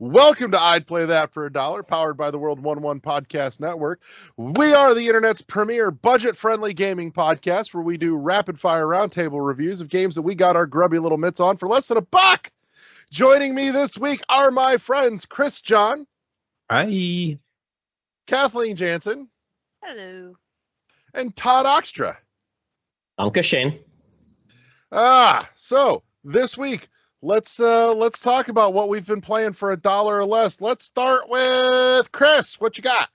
Welcome to I'd Play That for $1, powered by the World 101 Podcast Network. We are the internet's premier budget-friendly gaming podcast where we do rapid-fire roundtable reviews of games that we got our grubby little mitts on for less than $1. Joining me this week are my friends Chris John. Hi. Kathleen Jansen. Hello. And Todd Oxtra. Uncle Shane. So this week, let's talk about what we've been playing for $1 or less. Let's start with Chris. What you got?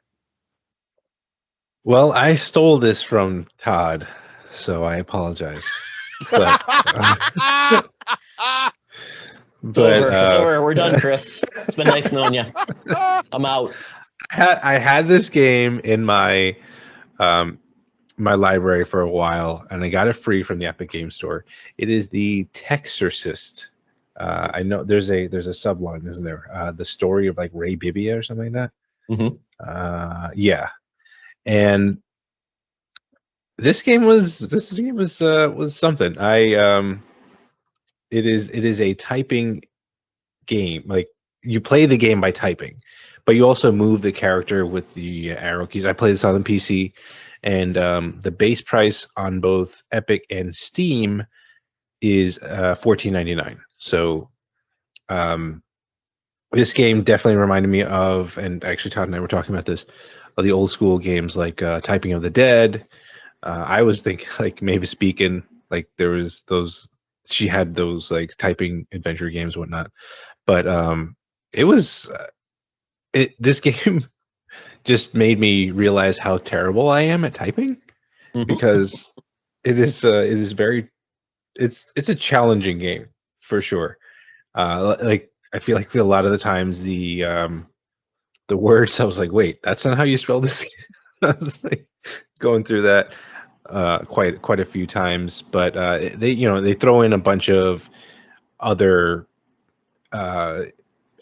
Well, I stole this from Todd, so I apologize. But, It's over. We're done, Chris. It's been nice knowing you. I'm out. I had this game in my my library for a while, and I got it free from the Epic Game Store. It is the Textorcist. I know there's a subline, isn't there? The story of like Ray Bibbia or something like that. Mm-hmm. Yeah, and this game was something. It is a typing game. Like you play the game by typing, but you also move the character with the arrow keys. I play this on the PC, and the base price on both Epic and Steam is $14.99. So this game definitely reminded me of, and actually Todd and I were talking about this, of the old school games like Typing of the Dead. I was thinking like maybe speaking, like there was those, she had those like typing adventure games and whatnot. But this game just made me realize how terrible I am at typing, because it's a challenging game for sure. Like I feel like a lot of the times the words, I was like, wait, that's not how you spell this. I was like going through that quite a few times, but they throw in a bunch of other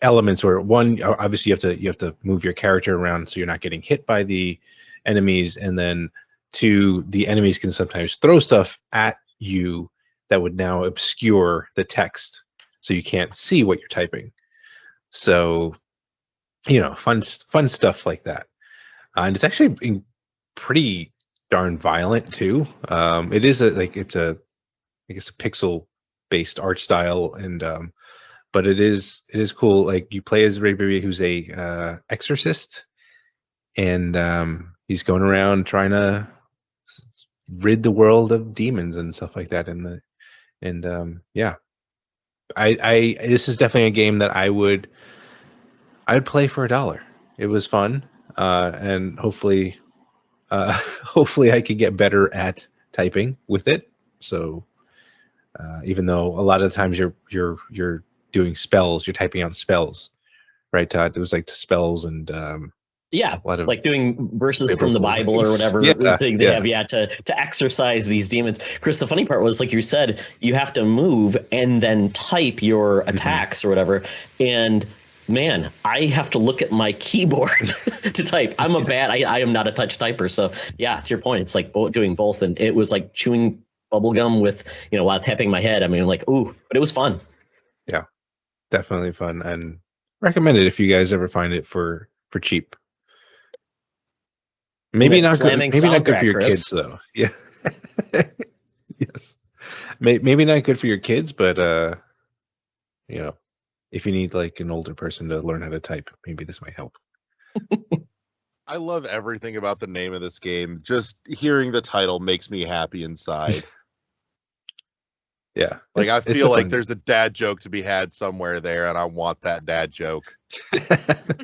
elements where, one, obviously you have to move your character around so you're not getting hit by the enemies, and then two, the enemies can sometimes throw stuff at you that would now obscure the text so you can't see what you're typing. So fun stuff like that, and it's actually pretty darn violent too. It is I guess a pixel based art style, and but it is cool. Like you play as Ray Bibbia, who's a exorcist, and he's going around trying to rid the world of demons and stuff like that. Yeah, I this is definitely a game that I would play for $1. It was fun, and hopefully I could get better at typing with it. So even though a lot of the times you're doing spells, you're typing out spells, right, Todd? It was like spells and yeah, a lot of like doing verses from the Bible or whatever thing they have to exorcise these demons. Chris, the funny part was, like you said, you have to move and then type your attacks or whatever. And man, I have to look at my keyboard to type. I am not a touch typer. So yeah, to your point, it's like doing both. And it was like chewing bubblegum with, while tapping my head. I mean, like, ooh, but it was fun. Yeah, definitely fun, and recommend it if you guys ever find it for cheap. Maybe not good. Maybe not good for your kids, though. Yeah. Yes. Maybe not good for your kids, but if you need like an older person to learn how to type, maybe this might help. I love everything about the name of this game. Just hearing the title makes me happy inside. Yeah. Like I feel like there's a dad joke to be had somewhere there, and I want that dad joke. It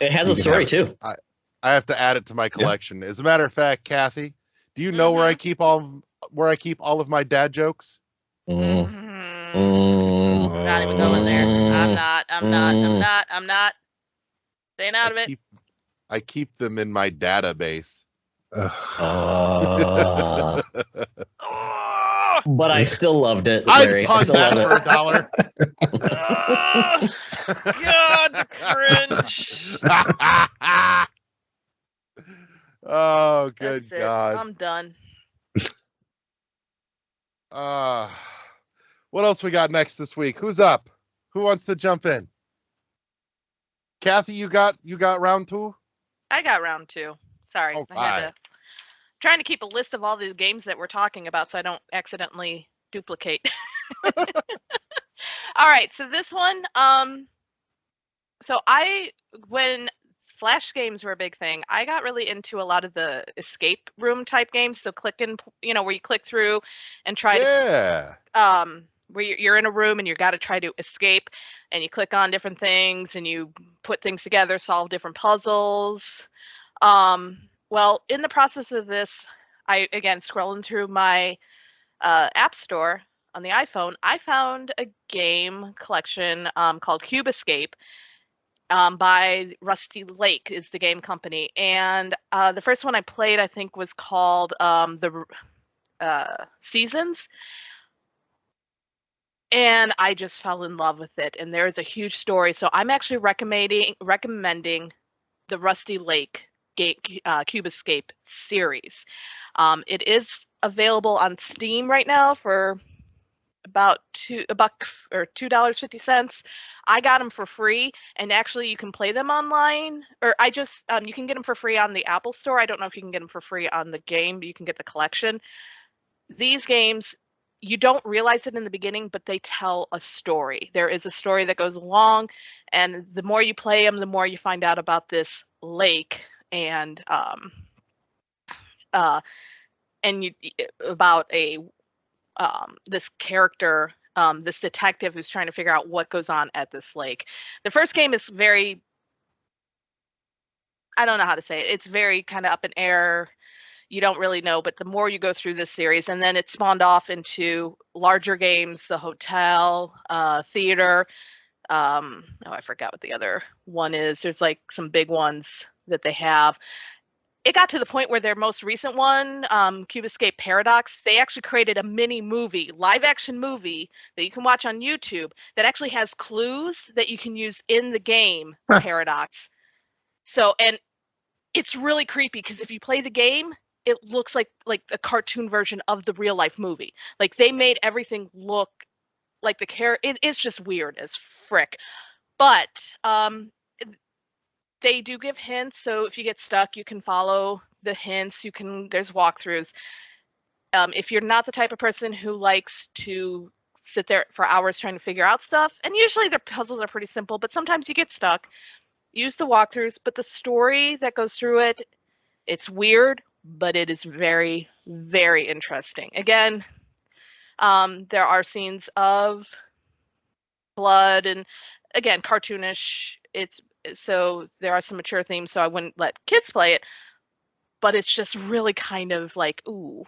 has a story too. I have to add it to my collection. Yeah. As a matter of fact, Kathy, do you know where I keep all of my dad jokes? I'm not even going there. I'm not. Staying out of it. I keep them in my database. But I still loved it, Larry. I still that love for $1. God, cringe. Oh, good That's God. I'm done. What else we got next this week? Who's up? Who wants to jump in? Kathy, you got round 2? I got round 2. Sorry. Oh, I had to trying to keep a list of all these games that we're talking about so I don't accidentally duplicate. All right, so this one, so when Flash games were a big thing, I got really into a lot of the escape room type games. So where you click through and try to, where you're in a room and you got to try to escape, and you click on different things and you put things together, solve different puzzles. Well, in the process of this, again, scrolling through my app store on the iPhone, I found a game collection called Cube Escape by Rusty Lake is the game company. And the first one I played, I think, was called the Seasons. And I just fell in love with it. And there is a huge story. So I'm actually recommending the Rusty Lake Cube Escape series. It is available on Steam right now for about $2 or $2.50. I got them for free, and actually you can play them online, or you can get them for free on the Apple Store. I don't know if you can get them for free on the game, but you can get the collection. These games, you don't realize it in the beginning, but they tell a story. There is a story that goes along, and the more you play them, the more you find out about this lake and about this character, this detective who's trying to figure out what goes on at this lake. The first game is very, I don't know how to say it. It's very kind of up in air. You don't really know, but the more you go through this series, and then it spawned off into larger games, the hotel, theater. I forgot what the other one is. There's like some big ones that they have. It got to the point where their most recent one, Cube Escape Paradox, they actually created a mini movie, live action movie that you can watch on YouTube that actually has clues that you can use in the game Paradox. So, and it's really creepy because if you play the game, it looks like a cartoon version of the real life movie. Like they made everything look like the character. It's just weird as frick. But they do give hints, so if you get stuck, you can follow the hints. There's walkthroughs. If you're not the type of person who likes to sit there for hours trying to figure out stuff, and usually their puzzles are pretty simple, but sometimes you get stuck, use the walkthroughs. But the story that goes through it, it's weird, but it is very, very interesting. Again, there are scenes of blood and, again, cartoonish. So there are some mature themes, so I wouldn't let kids play it, but it's just really kind of like, ooh,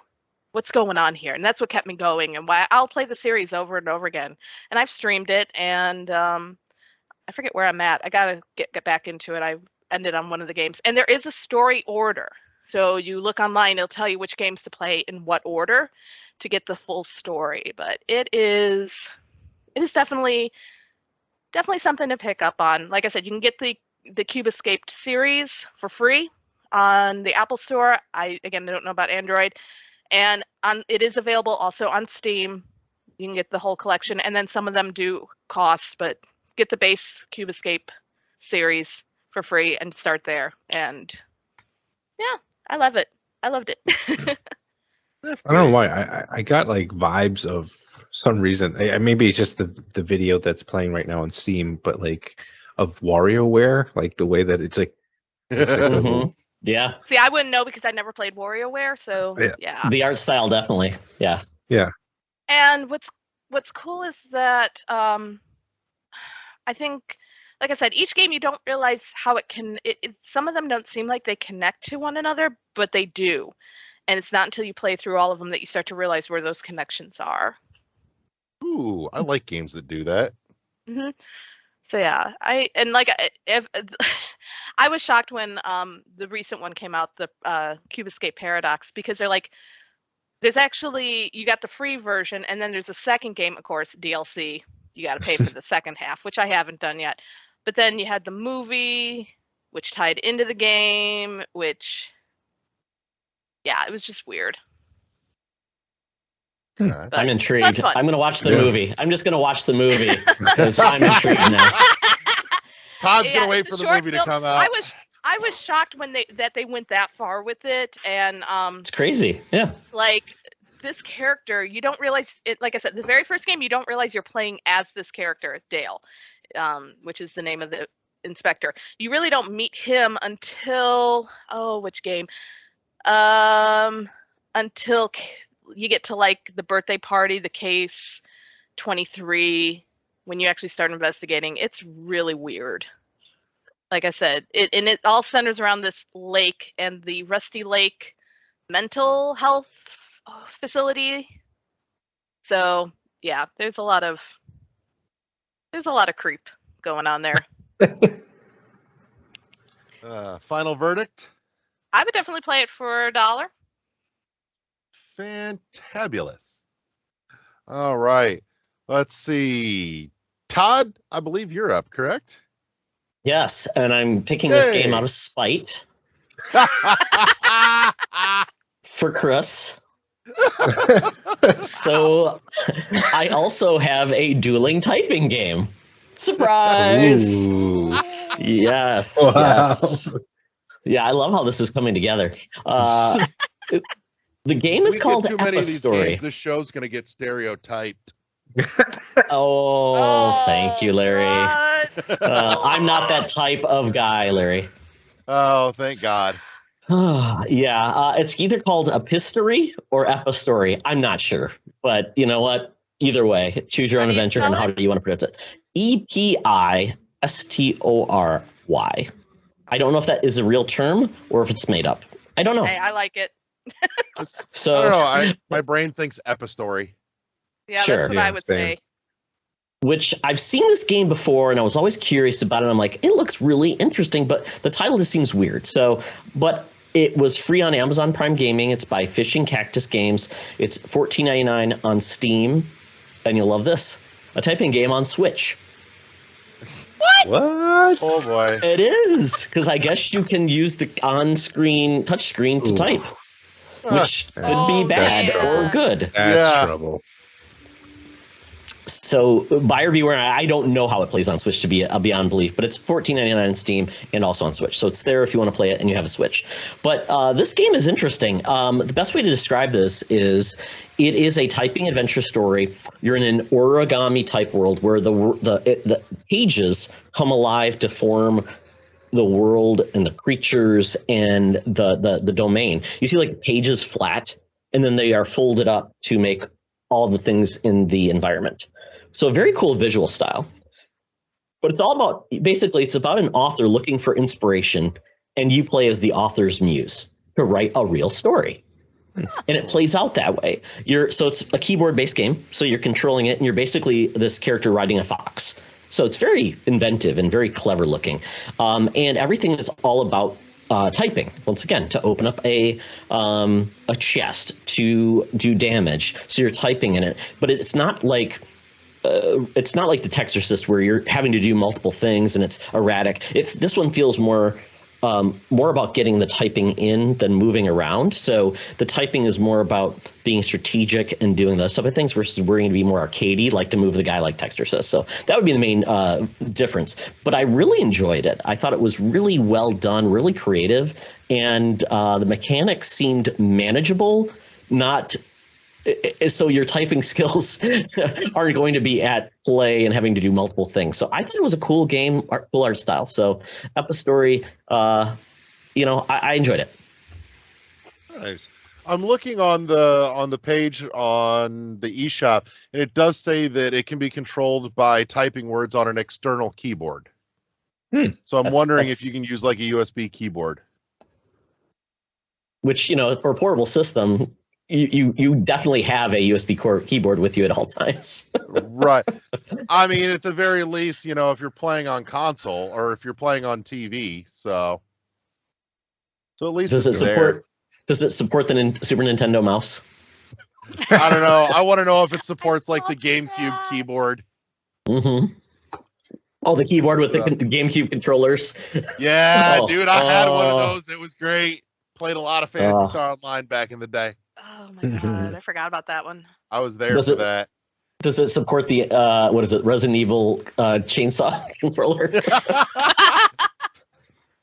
what's going on here? And that's what kept me going, and why I'll play the series over and over again. And I've streamed it, and I forget where I'm at. I gotta get back into it. I ended on one of the games, and there is a story order. So you look online, it'll tell you which games to play in what order to get the full story. But it is definitely something to pick up on. Like I said, you can get the Cube Escape series for free on the Apple Store. I don't know about Android. And it is available also on Steam. You can get the whole collection. And then some of them do cost, but get the base Cube Escape series for free and start there. And yeah, I love it. I loved it. I don't know why. I got like vibes of some reason. Maybe it's just the video that's playing right now on Steam, but like of WarioWare, like the way that it's like yeah. See, I wouldn't know because I never played WarioWare, so yeah. The art style definitely. Yeah. Yeah. And what's cool is that I think, like I said, each game you don't realize how some of them don't seem like they connect to one another, but they do. And it's not until you play through all of them that you start to realize where those connections are. Ooh, I like games that do that. Mm-hmm. So yeah, I was shocked when the recent one came out, the Cube Escape Paradox, because they're like, there's actually, you got the free version, and then there's a second game, of course, DLC. You got to pay for the second half, which I haven't done yet. But then you had the movie, which tied into the game, which, yeah, it was just weird. But I'm intrigued. I'm going to watch the movie. I'm just going to watch the movie because I'm intrigued now. Todd's gonna wait for the movie to come out. I was shocked when they went that far with it, and it's crazy. Yeah. Like this character, you don't realize it. Like I said, the very first game, you don't realize you're playing as this character, Dale, which is the name of the inspector. You really don't meet him until which game? Until you get to like the birthday party, the case 23, when you actually start investigating. It's really weird. Like I said, it all centers around this lake and the Rusty Lake mental health facility. So yeah, there's a lot of creep going on there. Final verdict? I would definitely play it for $1. Fantabulous. All right. Let's see. Todd, I believe you're up, correct? Yes, and I'm picking this game out of spite for Chris. So I also have a dueling typing game. Surprise! Ooh. Yes, Wow. yes. Yeah, I love how this is coming together. The game is called too many of these Epistory. games, this show's going to get stereotyped. Oh, thank you, Larry. What? I'm not that type of guy, Larry. Oh, thank God. Yeah, it's either called Epistory or Epistory. I'm not sure, but you know what? Either way, choose your own adventure. And how do you want to pronounce it? Epistory. I don't know if that is a real term or if it's made up. I don't know. Hey, I like it. So I don't know. My brain thinks Epistory. Yeah, Sure. that's what Yeah, I would same. say. which I've seen this game before, and I was always curious about it. I'm like, it looks really interesting, but the title just seems weird. So, but it was free on Amazon Prime Gaming. It's by Fishing Cactus Games. It's $14.99 on Steam, and you'll love this. A typing game on Switch. What? Oh boy. It is, because I guess you can use the on-screen touchscreen to type, which could be bad yeah. or good. That's Yeah. trouble. So buyer beware. I don't know how it plays on Switch, to be beyond belief, but it's $14.99 on Steam and also on Switch. So it's there if you want to play it and you have a Switch. But this game is interesting. The best way to describe this is it is a typing adventure story. You're in an origami type world where the pages come alive to form the world and the creatures and the domain. You see like pages flat, and then they are folded up to make all the things in the environment. So a very cool visual style. But it's all about, basically, it's about an author looking for inspiration, and you play as the author's muse to write a real story. And it plays out that way. So it's a keyboard-based game, so you're controlling it, and you're basically this character riding a fox. So it's very inventive and very clever looking. And everything is all about typing, once again, to open up a chest, to do damage. So you're typing in it, but it's not like the Textorcist where you're having to do multiple things and it's erratic. This one feels more about getting the typing in than moving around. So the typing is more about being strategic and doing those type of things versus we're going to be more arcadey, like to move the guy like Textorcist. So that would be the main difference. But I really enjoyed it. I thought it was really well done, really creative, and the mechanics seemed manageable. So your typing skills aren't going to be at play and having to do multiple things. So I thought it was a cool game, cool art style. So Epistory, I enjoyed it. Nice. I'm looking on the page on the eShop, and it does say that it can be controlled by typing words on an external keyboard. So I'm wondering if you can use like a USB keyboard. Which, for a portable system, you definitely have a USB keyboard with you at all times. Right. I mean, at the very least, if you're playing on console or if you're playing on TV, so at least Does it support the Super Nintendo mouse? I don't know. I want to know if it supports like the GameCube keyboard. Mm-hmm. Oh, the keyboard with the GameCube controllers. Yeah, Oh, dude, I had one of those. It was great. Played a lot of Phantasy Star Online back in the day. Oh my god, I forgot about that one. I was there for that. Does it support the what is it, Resident Evil chainsaw controller?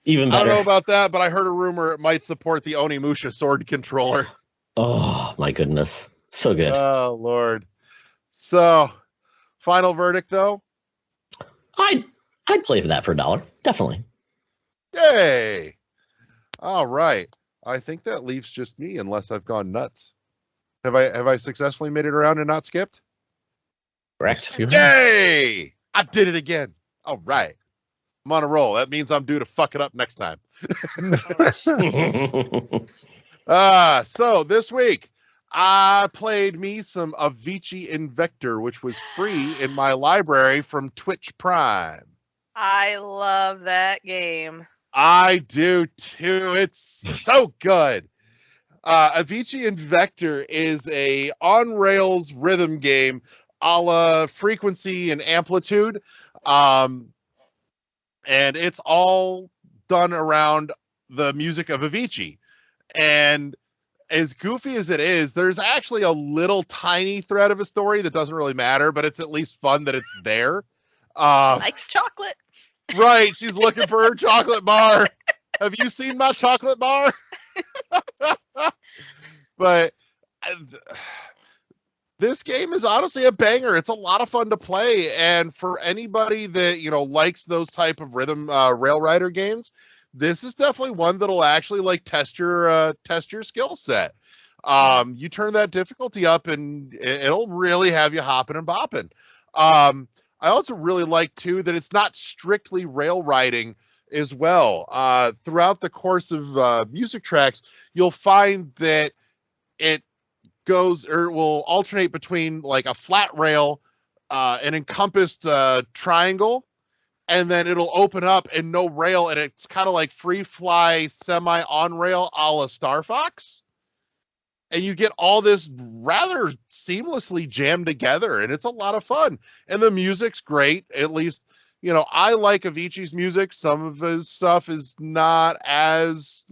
Even better. I don't know about that, but I heard a rumor it might support the Onimusha sword controller. Oh my goodness, so good. Oh Lord. So, final verdict though. I'd play for that for $1, definitely. Yay! All right. I think that leaves just me, unless I've gone nuts. Have I successfully made it around and not skipped? Correct. Yay! I did it again. All right. I'm on a roll. That means I'm due to fuck it up next time. So this week I played me some Avicii Invector, which was free in my library from Twitch Prime. I love that game. I do too. It's so good. Avicii Invector is a on-rails rhythm game a la Frequency and Amplitude. And it's all done around the music of Avicii. And as goofy as it is, there's actually a little tiny thread of a story that doesn't really matter, but it's at least fun that it's there. Likes chocolate. Right, she's looking for her chocolate bar. Have you seen my chocolate bar? But this game is honestly a banger. It's a lot of fun to play, and for anybody that likes those type of rhythm rail rider games, this is definitely one that'll actually like test your skill set. You turn that difficulty up, and it'll really have you hopping and bopping. I also really like too that it's not strictly rail riding as well. Throughout the course of music tracks, you'll find that it goes or will alternate between like a flat rail, an encompassed triangle, and then it'll open up and no rail, and it's kind of like free fly semi on rail a la Star Fox. And you get all this rather seamlessly jammed together, and it's a lot of fun. And the music's great. At least, I like Avicii's music. Some of his stuff is not as,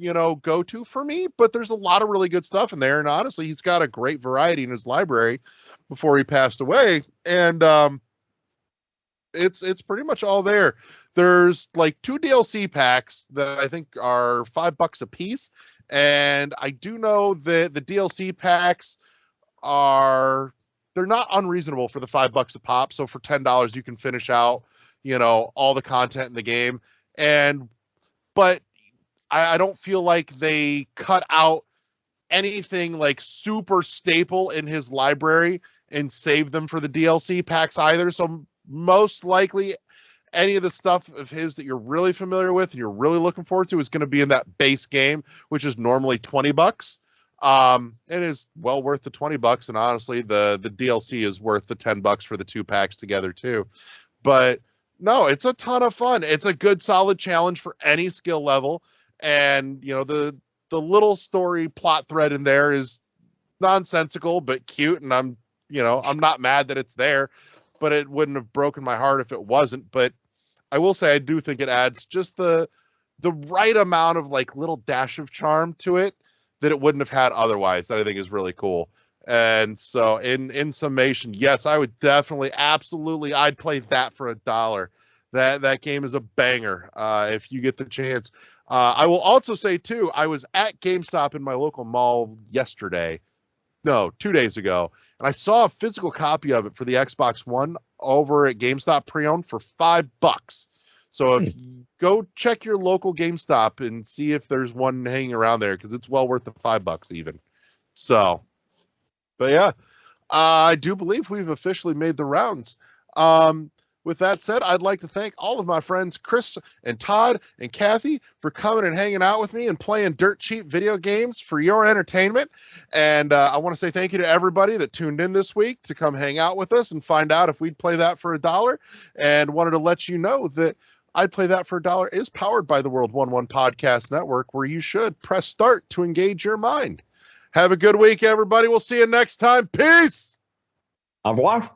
go-to for me, but there's a lot of really good stuff in there. And honestly, he's got a great variety in his library before he passed away. And it's pretty much all there. There's like 2 DLC packs that I think are $5 a piece. And I do know that the DLC packs they're not unreasonable for the $5 a pop. So for $10, you can finish out, all the content in the game. But I don't feel like they cut out anything like super staple in his library and save them for the DLC packs either. So most likely any of the stuff of his that you're really familiar with and you're really looking forward to is going to be in that base game, which is normally $20. It is well worth the $20, and honestly, the DLC is worth the $10 for the 2 packs together too. But no, it's a ton of fun. It's a good, solid challenge for any skill level, and the little story plot thread in there is nonsensical but cute, and I'm not mad that it's there, but it wouldn't have broken my heart if it wasn't. But I will say I do think it adds just the right amount of like little dash of charm to it that it wouldn't have had otherwise, that I think is really cool. And so in summation, yes, I would definitely, absolutely, I'd play that for $1. That game is a banger if you get the chance. I will also say too, I was at GameStop in my local mall 2 days ago, and I saw a physical copy of it for the Xbox One over at GameStop pre-owned for $5. So if you go check your local GameStop and see if there's one hanging around there, because it's well worth the $5 even. So, but yeah, I do believe we've officially made the rounds. With that said, I'd like to thank all of my friends, Chris and Todd and Kathy, for coming and hanging out with me and playing dirt cheap video games for your entertainment. And I want to say thank you to everybody that tuned in this week to come hang out with us and find out if we'd play that for $1. And wanted to let you know that I'd Play That for $1 is powered by the World 1-1 Podcast Network, where you should press start to engage your mind. Have a good week, everybody. We'll see you next time. Peace. Au revoir.